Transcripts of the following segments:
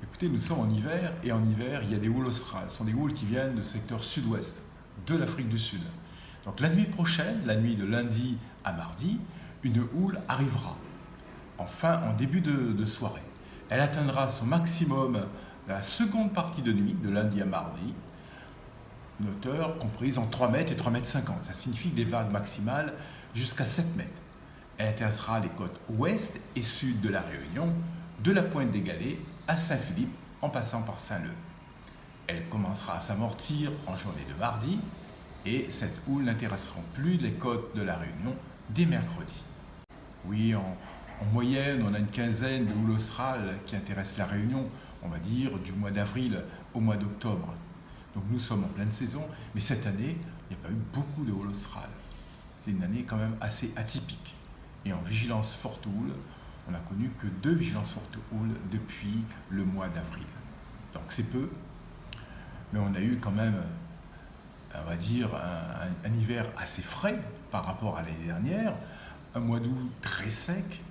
Écoutez, nous sommes en hiver, et en hiver, il y a des houles australes. Ce sont des houles qui viennent du secteur sud-ouest de l'Afrique du Sud. Donc la nuit prochaine, la nuit de lundi à mardi, une houle arrivera, en début de soirée. Elle atteindra son maximum dans la seconde partie de nuit, de lundi à mardi, une hauteur comprise entre 3 mètres et 3 mètres 50. Ça signifie des vagues maximales jusqu'à 7 mètres. Elle intéressera les côtes ouest et sud de la Réunion, de la Pointe des Galets à Saint-Philippe en passant par Saint-Leu. Elle commencera à s'amortir en journée de mardi et cette houle n'intéressera plus les côtes de la Réunion dès mercredi. Oui, en moyenne, on a une quinzaine de houles australes qui intéressent la Réunion, on va dire du mois d'avril au mois d'octobre. Donc nous sommes en pleine saison, mais cette année, il n'y a pas eu beaucoup de houles australes. C'est une année quand même assez atypique. Et en vigilance forte houle, on n'a connu que 2 vigilances fortes houle depuis le mois d'avril. Donc c'est peu, mais on a eu quand même, on va dire, un hiver assez frais par rapport à l'année dernière, un mois d'août très sec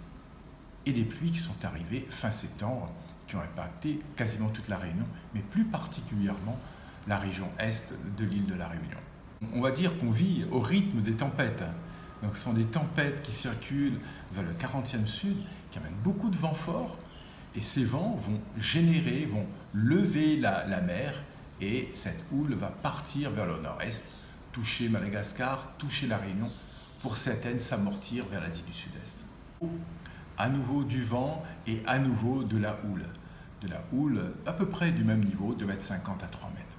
et des pluies qui sont arrivées fin septembre, qui ont impacté quasiment toute la Réunion, mais plus particulièrement la région est de l'île de la Réunion. On va dire qu'on vit au rythme des tempêtes. Donc ce sont des tempêtes qui circulent vers le 40e sud, qui amènent beaucoup de vents forts, et ces vents vont lever la mer, et cette houle va partir vers le nord-est, toucher Madagascar, toucher la Réunion, pour certaines s'amortir vers l'Asie du Sud-Est. À nouveau du vent et à nouveau de la houle. De la houle à peu près du même niveau, 2,50 m à 3 mètres.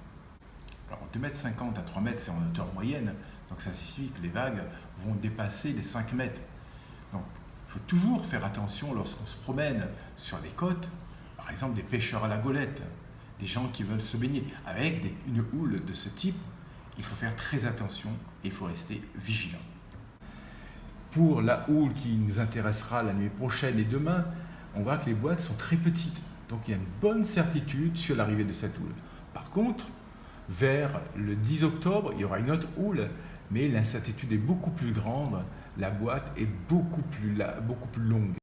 Alors 2,50 m à 3 mètres, c'est en hauteur moyenne, donc ça signifie que les vagues vont dépasser les 5 mètres. Donc il faut toujours faire attention lorsqu'on se promène sur les côtes, par exemple des pêcheurs à la golette, des gens qui veulent se baigner. Avec une houle de ce type, il faut faire très attention et il faut rester vigilant. Pour la houle qui nous intéressera la nuit prochaine et demain, on voit que les boîtes sont très petites. Donc il y a une bonne certitude sur l'arrivée de cette houle. Par contre, vers le 10 octobre, il y aura une autre houle, mais l'incertitude est beaucoup plus grande, la boîte est beaucoup plus longue.